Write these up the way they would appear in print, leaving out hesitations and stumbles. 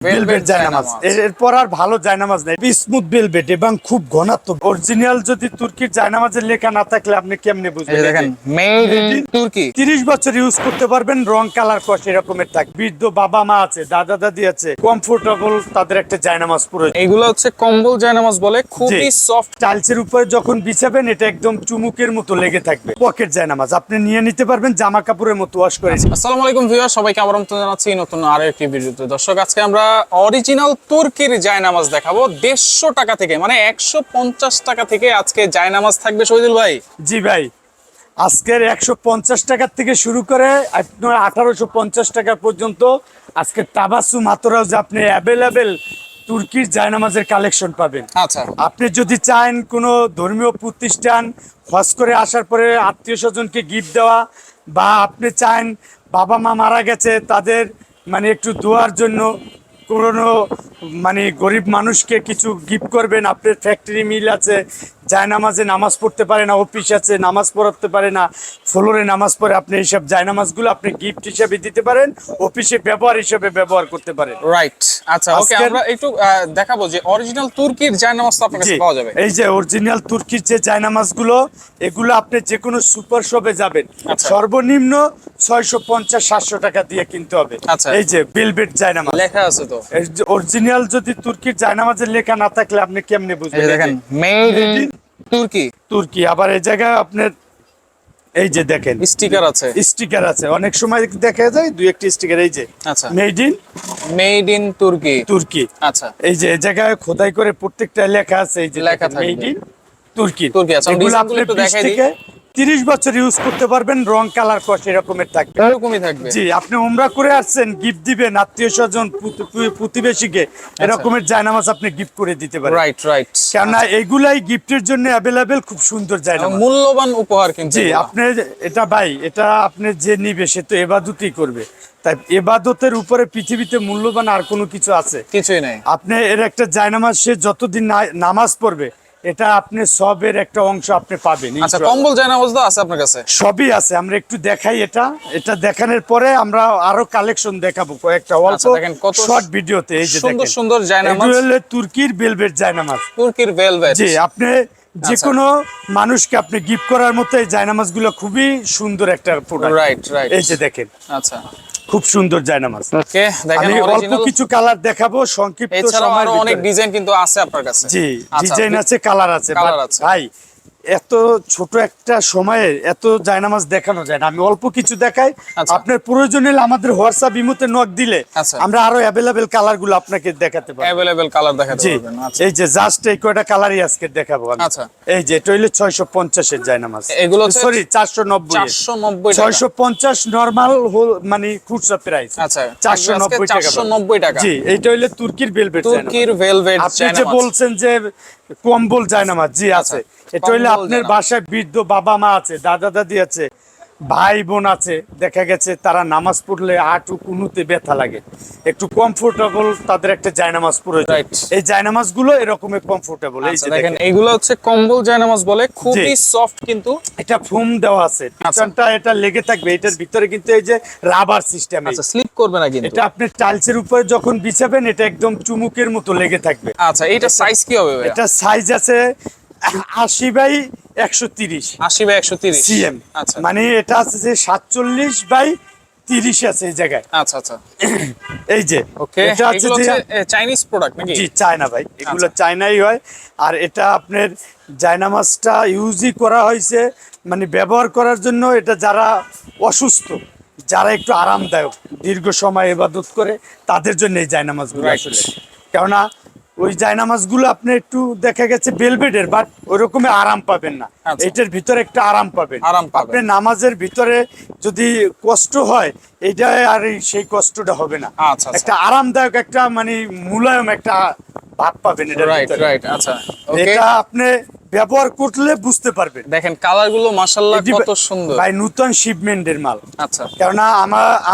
Velvet জায়নামাজ, এরপর আর ভালো জায়নামাজ নেই। স্মুথ ভেলভেট এবং খুব ঘনত্ব। অরিজিনাল যদি তুর্কির জায়নামাজের লেখা না থাকলে আপনি কেমনে বুঝবেন? দেখেন মেড ইন তুর্কি। 30 বছর ইউজ করতে পারবেন, রং কালার কস এরকমের থাকবে। বৃদ্ধ বাবা মা আছে, দাদা দাদি আছে, কমফোর্টেবল তাদের একটা জায়নামাজ প্রয়োজন। এগুলো হচ্ছে কম্বল জায়নামাজ বলে, খুবই সফট। টাইলসের উপরে যখন বিছাবেন এটা একদম চুমুকের মতো লেগে থাকবে। পকেট জায়নামাজ আপনি নিয়ে নিতে পারবেন, জামা কাপড়ের মতো ওয়াশ করে। আসসালামু আলাইকুম ভিউয়ার, সবাইকে আমন্ত্রণ জানাচ্ছি নতুন আরো একটি ভিডিওতে। দর্শক, আজকে আমরা অরিজিনাল তুর্কির জায়নামাজ দেখাবো 150 টাকা থেকে, মানে 150 টাকা থেকে আজকে জায়নামাজ থাকবে। শহীদুল ভাই, জি ভাই, আজকের 150 টাকার থেকে শুরু করে 1850 টাকা পর্যন্ত আজকে তাবাসু মাতরাও যে আপনি অ্যাভেলেবেল তুর্কির জায়নামাজের কালেকশন পাবেন। আচ্ছা, আপনি যদি চান কোনো ধর্মীয় প্রতিষ্ঠান হজ করে আসার পরে আত্মীয় স্বজনকে গিফট দেওয়া, বা আপনি চান বাবা মা মারা গেছে তাদের মানে একটু দোয়ার জন্য কোনো মানে গরিব মানুষকে কিছু গিফট করবেন, আপনার ফ্যাক্টরি মিল আছে, জায়নামাজে নামাজ পড়তে পারে না, অফিস আছে নামাজ পড়তে পারে না, ফ্লোরে নামাজ পড়ে, আপনি এইসব জায়নামাজগুলো আপনি গিফট হিসেবে দিতে পারেন, অফিসে ব্যবহার হিসেবে ব্যবহার করতে পারেন। রাইট। আচ্ছা, ওকে, আমরা একটু দেখাবো যে অরিজিনাল তুর্কির জায়নামাজ তো আপনার কাছে পাওয়া যাবে। এই যে অরিজিনাল তুর্কির যে জায়নামাজগুলো, এগুলো আপনি যে কোনো সুপার শপে যাবেন, সর্বনিম্ন 650-700 টাকা দিয়ে কিনতে হবে। এই যে ভেলভেট জায়নামাজ লেখা আছে তো। অরিজিনাল যদি তুর্কির জায়নামাজের লেখা না থাকলে আপনি কেমনে বুঝবেন? দেখেন মেড ইন তুর্কি। তুর্কি, আবার এই জায়গায় আপনার এই যে দেখেন স্টিকার আছে, স্টিকার আছে, অনেক সময় দেখা যায় দুই একটি স্টিকার। এই যে আচ্ছা, মেড ইন তুর্কি। তুর্কি। আচ্ছা, এই যে এই জায়গায় খোদাই করে প্রত্যেকটা লেখা আছে, এই যে লেখা থাকবে মেড ইন তুর্কি। তুর্কি। আচ্ছা, এগুলো আপনি 20 থেকে 30 বছর ইউজ করতে পারবেন, রং কালার কস এরকমের থাকবে, এরকমই থাকবে। জি, আপনি উমরা করে আসছেন, গিফট দিবেন আত্মীয় স্বজন প্রতিবেশীকে, এরকমের জায়নামাজ আপনি গিফট করে দিতে পারেন। Right right. কেননা এইগুলাই গিফটের জন্য অ্যাভেলেবেল, খুব সুন্দর জায়নামাজ, মূল্যবান উপহার কিন্তু। জি, আপনি এটা ভাই, এটা আপনি যে নিবে সে তো এবাদতই করবে, তাই এবাদতের উপরে পৃথিবীতে মূল্যবান আর কোনো কিছু আছে? কিছুই নাই। আপনি এর একটা জায়নামাজ, সে যতদিন নামাজ পড়বে এটা আপনি সবের একটা অংশ আপনি পাবেন। আচ্ছা, কম্বল জায়নামাজ তো আছে আপনার কাছে? সবই আছে, আমরা একটু দেখাই। এটা দেখানোর পরে আমরা আরো কালেকশন দেখাবো কয়েকটা অল্প শর্ট ভিডিওতে। এই যে সুন্দর সুন্দর জায়নামাজ, তুর্কির ভেলভেট জায়নামাজ, তুর্কির ভেলভেট। জি, আপনি যে কোনো মানুষকে আপনি গিফট করার মতো এই জায়নামাজগুলো খুবই সুন্দর একটা প্রোডাক্ট। Right right. এই যে দেখেন, আচ্ছা, খুব সুন্দর জায়নামাজ। ওকে, দেখেন আমি অল্প কিছু কালার দেখাবো সংক্ষিপ্ত সময়ের এছাড়াও আরো ভিতরে। অনেক ডিজাইন কিন্তু আছে আপনার কাছে। জি, ডিজাইন আছে, কালার আছে। ভাই, এত ছোট একটা সময়ে এত জায়নামাজ দেখানো যায় না, আমি অল্প কিছু দেখাই। আপনার প্রয়োজন হলে আমাদের হোয়াটসঅ্যাপ ইমোতে নক দিলে আমরা আরো অ্যাভেলেবেল কালার গুলো আপনাকে দেখাতে পারবো। অ্যাভেলেবেল কালার দেখাতে পারবেন। আচ্ছা, এই যে জাস্ট এই কয়টা কালারই আজকে দেখাবো আমি। আচ্ছা, এই যে এটা হইলো 650 এর জায়নামাজ, এগুলো সরি 490 650 নরমাল মানে খুচরা প্রাইস। আচ্ছা, 490 টাকা। জি, এটা হইলো তুর্কির ভেলভেট জায়নামাজ। তুর্কির ভেলভেট আপনি যে বলছেন যে কম্বল জায়নামাজ, জি আছে। এটা হইলে আপনার বাসায় বৃদ্ধ বাবা মা আছে, দাদা দাদি আছে, ভাই বোন আছে, দেখা গেছে তারা নামাজ পড়লে হাঁটু কুনুতে ব্যথা লাগে, একটু কমফোর্টেবল তাদের একটা জায়নামাজ প্রয়োজন। এই জায়নামাজ গুলো এরকমের কমফোর্টেবল। এই যে দেখেন, এগুলো হচ্ছে কম্বল জায়নামাজ বলে, খুবই সফট কিন্তু। এটা ফোম দেওয়া আছে, পিছনটা এটা লেগে থাকবে, এটার ভিতরে কিন্তু এই যে রাবার সিস্টেম, আচ্ছা, স্লিপ করবে না কিন্তু। এটা আপনি টাইলসের উপরে যখন বিছাবেন এটা একদম চুমুকের মতো লেগে থাকবে। আচ্ছা, এটা সাইজ কি হবে? এটা সাইজ আছে 80/130 80/130 আচ্ছা, মানে এটা আছে যে 47/30 আছে এই জায়গায়। আচ্ছা আচ্ছা, এই যে ওকে, এটা আছে যে চাইনিজ প্রোডাক্ট নাকি? জি, চায়না ভাই, এগুলো চায়নাই হয়। আর এটা আপনার জায়নামাজটা ইউজই করা হয়েছে মানে ব্যবহার করার জন্য, এটা যারা অসুস্থ, যারা একটু আরামদায়ক দীর্ঘ সময় ইবাদত করে তাদের জন্য এই জায়নামাজগুলো আসলে। কেননা ওই জায়নামাজগুলো আপনি একটু দেখা গেছে ভেলভেটের, বাট ওই রকমের আরাম পাবেন না। এটার ভিতরে একটা আরাম পাবেন। আপনি নামাজের ভিতরে যদি কষ্ট হয়, এটা আর সেই কষ্টটা হবে না। একটা আরামদায়ক, একটা মানে মুলায়ম একটা ভাব পাবেন এটা। আচ্ছা, এটা আপনি ব্যবহার করলে বুঝতে পারবেন। দেখেন কালার গুলো মাশাআল্লাহ কত সুন্দর ভাই, নতুন শিপমেন্টের মাল। আচ্ছা, কেননা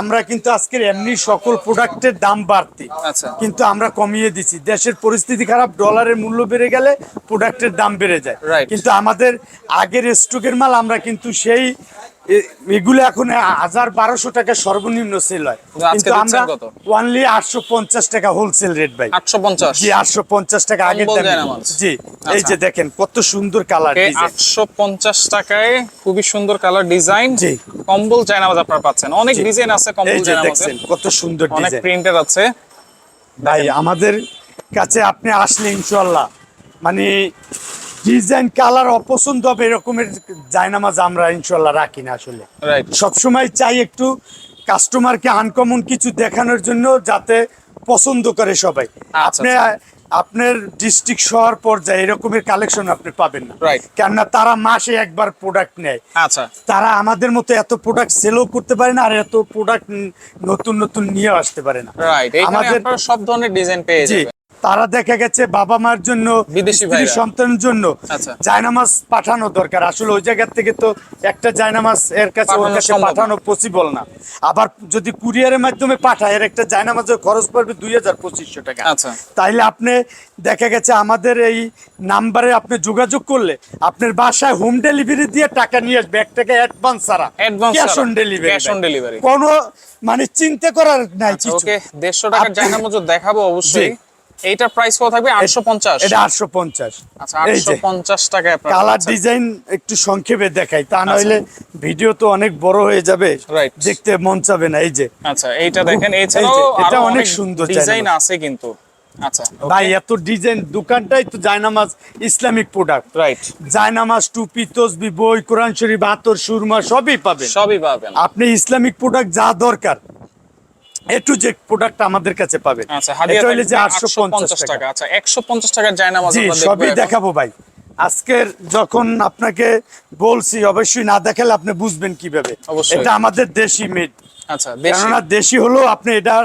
আমরা কিন্তু আজকের এমনি সকল প্রোডাক্টের দাম বাড়তি, আচ্ছা, কিন্তু আমরা কমিয়ে দিচ্ছি। দেশের পরিস্থিতি খারাপ, ডলারের মূল্য বেড়ে গেলে প্রোডাক্টের দাম বেড়ে যায়, কিন্তু আমাদের আগের স্টকের মাল আমরা কিন্তু সেই এগুলো এখন 1000-1200 টাকা সর্বনিম্ন সেল হয়, আজকে কিন্তু আমরা দিচ্ছেন কত? অনলি 850 টাকা হোলসেল রেট ভাই। 850 জি 850 টাকা আগের কম্বল দামে। জায়নামাজ। জি এই আচ্ছা। যে দেখেন কত সুন্দর কালার ডিজাইন। 850 টাকায় খুবই সুন্দর কালার ডিজাইন জি। কম্বল জায়নামাজ আপনারা পাচ্ছেন। অনেক জি। ডিজাইন আছে এই কম্বল যে জায়নামাজের, দেখছেন কত সুন্দর অনেক ডিজাইন প্রিন্টের আছে। ভাই। আমাদের কাছে আপনি আসলে ইনশাআল্লাহ মানে ডিজাইন কালার অপছন্দ হবে এরকমের জায়নামাজ আমরা ইনশাআল্লাহ রাখি না আসলে। রাইট। সবসময় চাই একটু কাস্টমারকে আনকমন কিছু দেখানোর জন্য, যাতে পছন্দ করে সবাই। আচ্ছা, আপনি আপনার ডিস্ট্রিক্ট শহর পর্যায়ে এরকমের কালেকশন আপনি পাবেন না, Right. কেননা তারা মাসে একবার প্রোডাক্ট নেয়। আচ্ছা, তারা আমাদের মতো এত প্রোডাক্ট সেলও করতে পারে না, আর এত প্রোডাক্ট নতুন নতুন নিয়ে আসতে পারে না। রাইট। এখানে আপনারা সব ধরনের ডিজাইন পেয়ে জি যাবেন। তারা দেখা গেছে বাবা মার জন্য, বিদেশি স্ত্রী ভাইরা। সন্তানের জন্য আচ্ছা। জায়নামাজ পাঠানো দরকার। আসলে ওই জায়গা থেকে তো একটা জায়নামাজ এর কাছে ওর পাঠানো কাছে সম্ভব না। পাঠানো পসিবল না। আবার যদি কুরিয়ারের মাধ্যমে পাঠায়, এর একটা জায়নামাজের খরচ পড়বে 2000-2500 টাকা। আচ্ছা। তাইলে আপনি দেখা গেছে আমাদের এই নাম্বারে আপনি যোগাযোগ করলে আপনার বাসায় হোম ডেলিভারি দিয়ে টাকা নিয়ে আসবে, 1 টাকা অ্যাডভান্স ছাড়া, Advance ক্যাশ ছাড়া, on delivery. cash on delivery। কোনো মানে চিন্তা করার নাই কিছু। ওকে, 150 টাকার আপনি- জায়নামাজ দেখাবো অবশ্যই। জি। এইটার প্রাইস কত থাকবে? 850। এটা 850। আচ্ছা, এই যে 850 টাকায় আপনারা কালার পাচ্ছেন। ডিজাইন একটু সংক্ষেপে দেখাই, তা নইলে ভিডিও তো অনেক বড় হয়ে যাবে, Right. দেখতে মন চাবে না। এই যে আচ্ছা, এইটা দেখেন। এই এছাড়াও যে, এটা আরো অনেক অনেক সুন্দর ডিজাইন জায়নামাজ। আছে কিন্তু। আচ্ছা, ভাই এত ডিজাইন, দোকানটাই তো জায়নামাজ ইসলামিক প্রোডাক্ট। রাইট। জায়নামাজ, টুপি, তসবি, বই, কোরআন শরীফ, আতর, সুরমা সবই পাবেন। সবই পাবেন। আপনি ইসলামিক প্রোডাক্ট যা দরকার এ টু জেড প্রোডাক্ট আমাদের কাছে পাবেন। আচ্ছা, হাদিয়া এটা হইলে যে থাকবে 850 টাকা। টাকা। আচ্ছা, 150 টাকার জায়নামাজ জি আমরা সবই দেখবো এখন। দেখাবো ভাই। আজকের যখন আপনাকে বলছি, অবশ্যই না দেখালে আপনি বুঝবেন কিভাবে। অবশ্যই। এটা আমাদের দেশি মেড। আচ্ছা, দেশি। কেননা দেশি হলো আপনি এটা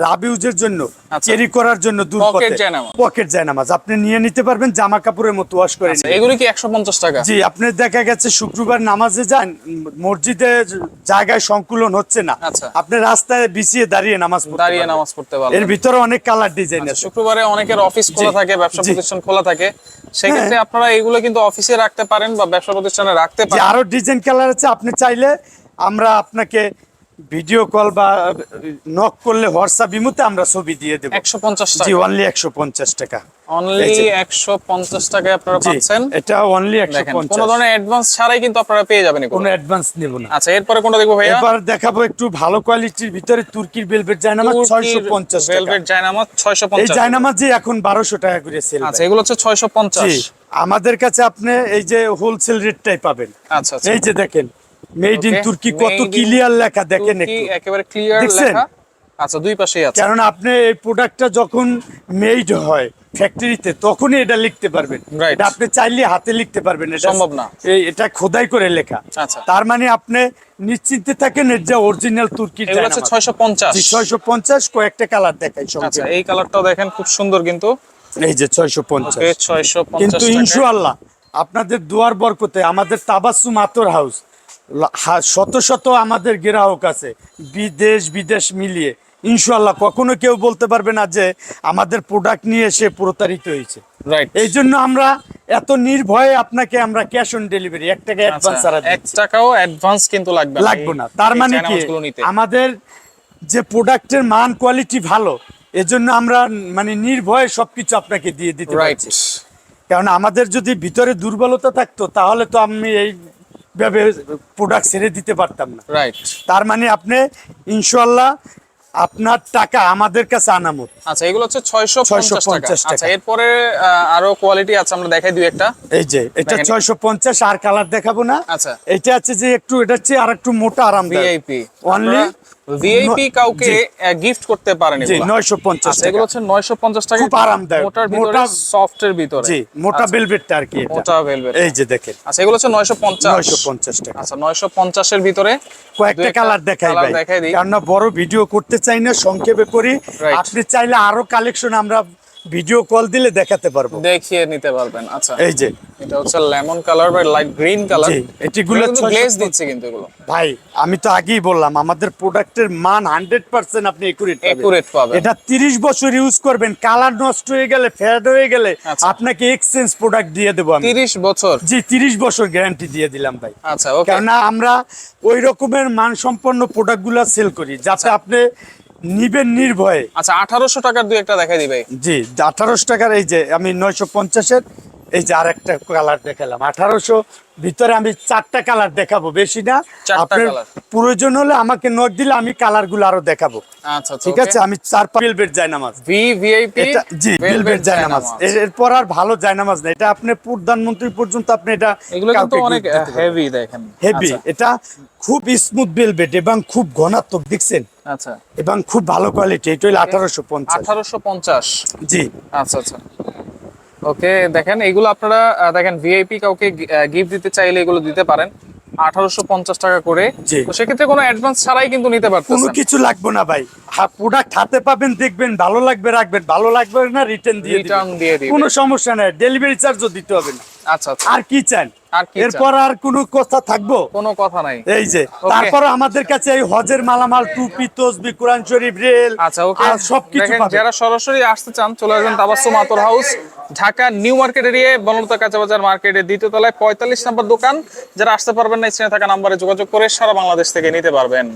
রাবিউজের জন্য, আচ্ছা। ক্যারি করার জন্য, দূর Pocket পথে জায়নামাজ। পকেট জায়নামাজ আপনি নিয়ে নিতে পারবেন, জামা কাপড়ের মতো ওয়াশ করে আচ্ছা, নিয়ে। এগুলো কি 150 টাকা? জি আপনি দেখা গেছে শুক্রবার নামাজে যান, মসজিদে জায়গায় সংকুলন হচ্ছে না, আচ্ছা। আপনি রাস্তায় বিছিয়ে দাঁড়িয়ে নামাজ পড়তে দাঁড়িয়ে পারবেন। নামাজ পড়তে এর পারবেন। ভিতরে অনেক কালার ডিজাইন আচ্ছা, আছে। শুক্রবারে অনেকের অফিস খোলা জি। থাকে, ব্যবসা জি। প্রতিষ্ঠান খোলা থাকে, সেক্ষেত্রে আপনারা এগুলো কিন্তু অফিসে রাখতে পারেন বা ব্যবসা প্রতিষ্ঠানে রাখতে যে পারেন। আরো ডিজাইন কালার আছে, আপনি চাইলে আমরা আপনাকে ভিডিও কল বা নক করলে হোয়াটসঅ্যাপ ইমোতে আমরা ছবি দিয়ে দেব। 150 জি টাকা। অনলি 150 টাকা। অনলি এই যে। 150 টাকায় আপনারা জি পাচ্ছেন। এটা অনলি দেখেন, কোনো 150। ধরনের অ্যাডভান্স ছাড়াই কিন্তু আপনারা পেয়ে যাবেন এগুলো। কোনো অ্যাডভান্স নেব না। আচ্ছা, এরপরে কোনটা দেখবো ভাইয়া? এবার দেখাবো একটু ভালো কোয়ালিটির ভিতরে তুর্কির ভেলভেট জায়নামাজ, 650 টাকা। ভেলভেট জায়নামাজ এই 650। জায়নামাজে এখন 1200 টাকা করে সেল। আচ্ছা, এগুলো হচ্ছে 650। জি আমাদের কাছে আপনি এই যে হোলসেল রেটটাই পাবেন। আচ্ছা, আচ্ছা। এই যে দেখেন মেড ইন Okay, তুর্কি, made কত in ক্লিয়ার লেখা দেখেন তুর্কি, একটু। একেবারে ক্লিয়ার দেখছেন? লেখা। আচ্ছা, দুই পাশেই আছে। কারণ আপনি এই প্রোডাক্টটা যখন মেড হয় ফ্যাক্টরিতে, তখনই এটা লিখতে পারবেন। Right. এটা আপনি চাইলে হাতে লিখতে পারবেন, এটা সম্ভব না। এটা খোদাই করে লেখা। আচ্ছা। তার মানে আপনি নিশ্চিন্তে থাকেন, এর যে অরিজিনাল তুর্কির এগুলো হচ্ছে জায়নামাজ। 650। জি 650। কয়েকটা কালার দেখাই আচ্ছা, সঙ্গে। এই কালারটাও দেখেন, খুব সুন্দর কিন্তু। এই যে 650। ওকে, 650 কিন্তু টাকা। ইনশাআল্লাহ আপনাদের দুয়ার বরকতে আমাদের তাবাসসুম আতর হাউস শত শত আমাদের গ্রাহক আছে, বিদেশ বিদেশ মিলিয়ে। ইনশাআল্লাহ কখনো কেউ বলতে পারবে না যে আমাদের প্রোডাক্ট নিয়ে এসে প্রতারিত হয়েছে। রাইট। এই জন্য আমরা এত নির্ভয়ে আপনাকে আমরা ক্যাশ অন ডেলিভারি, 1 টাকা অ্যাডভান্স ছাড়া 1 টাকাও অ্যাডভান্স কিন্তু লাগবে না। লাগবে না। তার এই মানে কি জায়নামাজগুলো নিতে। আমাদের যে প্রোডাক্টের মান কোয়ালিটি ভালো, এজন্য আমরা মানে নির্ভয়ে সবকিছু আপনাকে দিয়ে দিতে রাইট। পারছি। কারণ আমাদের যদি ভিতরে দুর্বলতা থাকতো, তাহলে তো আমি এইভাবে প্রোডাক্ট ছেড়ে দিতে পারতাম না। রাইট। তার মানে আপনি ইনশাআল্লাহ আপনার টাকা আমাদের কাছে আনামত। আচ্ছা, এগুলো হচ্ছে 650 টাকা। 650 টাকা। আচ্ছা, এরপরে আরো কোয়ালিটি আছে, আমরা দেখাই দুই একটা। এই যে এটা দেখেন। 650, আর কালার দেখাবো না। আচ্ছা। এটা আছে যে একটু, এটা হচ্ছে আর একটু মোটা আরামদায়ক। ভিআইপি অনলি ভিআইপি কাউকে জি। গিফট করতে পারেন জি এগুলো। 950 আচ্ছা, এগুলো টাকা। হচ্ছে 950 টাকা। খুব আরামদায়ক। মোটার ভিতরে, মোটা, সফটের ভিতরে। জি মোটা ভেলভেটটা আর কি এটা। মোটা ভেলভেট। এই যে দেখেন আচ্ছা, এগুলো হচ্ছে 950। 950 টাকা। আচ্ছা, 950 এর ভিতরে কয়েকটা দুই একটা কালার দেখাই কালার ভাই, দেখাই দিই। কারণ না বড় ভিডিও করতে চাই না, সংক্ষেপে করি। Right. আপনি চাইলে আরো কালেকশন আমরা ভিডিও কল দিলে দেখাতে পারবো। দেখিয়ে নিতে পারবেন। আচ্ছা, এই যে এটা হচ্ছে লেমন কালার বা লাইট গ্রিন কালার। জি, এটিগুলো গ্লেজ দিচ্ছে কিন্তু এগুলো ভাই আমি তো আগেই বললাম আমাদের প্রোডাক্টের মান 100% আপনি একুরেট পাবেন। এটা 30 বছর ইউজ করবেন, কালার নষ্ট হয়ে গেলে ফেড হয়ে গেলে আচ্ছা। আপনাকে এক্সচেঞ্জ প্রোডাক্ট দিয়ে দেবো আমি। 30 বছর? জি 30 বছর গ্যারান্টি দিয়ে দিলাম ভাই। আচ্ছা, ওকে। কেননা আমরা ওই রকমের মানসম্পন্ন প্রোডাক্টগুলো সেল করি যাতে আপনি নিবেন নির্ভয়ে। আচ্ছা, 1800 টাকার দুই একটা দেখাই দিবে। জি 1800 টাকার এই যে আমি 950-এর এই যে আরেকটা কালার দেখালাম 1800 ভিতরে আমি 4টা কালার দেখাবো, বেশি না। 4টা আপনার কালার প্রয়োজন হলে আমাকে নক দিলে আমি কালারগুলো আরো দেখাবো। আচ্ছা, ঠিক আছে, আমি 4 ভেলভেট জায়নামাজ ভিভিআইপি এটা জি ভেলভেট জায়নামাজ, এরপর আর ভালো জায়নামাজ না, এটা আপনি প্রধানমন্ত্রী পর্যন্ত আপনি এটা এগুলো কিন্তু অনেক হেভি দেখেন। হেভি, এটা খুব স্মুথ ভেলভেট এবং খুব ঘনাত্মক দেখছেন আচ্ছা, এবং খুব ভালো কোয়ালিটি। এটা হলো 1850। 1850। জি আচ্ছা আচ্ছা, ওকে। দেখেন এগুলো আপনারা দেখেন ভিআইপি কাউকে গিফট দিতে চাইলে এগুলো দিতে পারেন 1850 টাকা করে। জি। তো সেক্ষেত্রে কোনো অ্যাডভান্স ছাড়াই কিন্তু নিতে কোনো পারতেছেন। কিছু লাগবে না ভাই, প্রোডাক্ট হাতে পাবেন, দেখবেন ভালো লাগবে রাখবেন, ভালো লাগবে না রিটার্ন দিয়ে রিটার্ন দিবেন, দিয়ে দিবেন। কোনো সমস্যা নাই, ডেলিভারি চার্জও দিতে হবে না। আচ্ছা আচ্ছা, আর কি চান? আর কি চান? এরপর আর কোনো কথা থাকবো? কোনো কথা নাই। এই যে Okay. তারপর আমাদের কাছে এই হজের মালামাল, টুপি, তসবি, কোরআন শরীফ, রেল, আচ্ছা, ওকে। আর সবকিছু দেখেন পাবেন। যারা সরাসরি আসতে চান চলে আসবেন তাবাসসুম আতর হাউস, ঢাকা নিউ মার্কেট এরিয়ায় বনলতা কাঁচাবাজার মার্কেটের 2য় তলায় 45 নম্বর দোকান। যারা আসতে পারবেন না স্ক্রিনে থাকা নম্বরে যোগাযোগ করে সারা বাংলাদেশ থেকে নিতে পারবেন।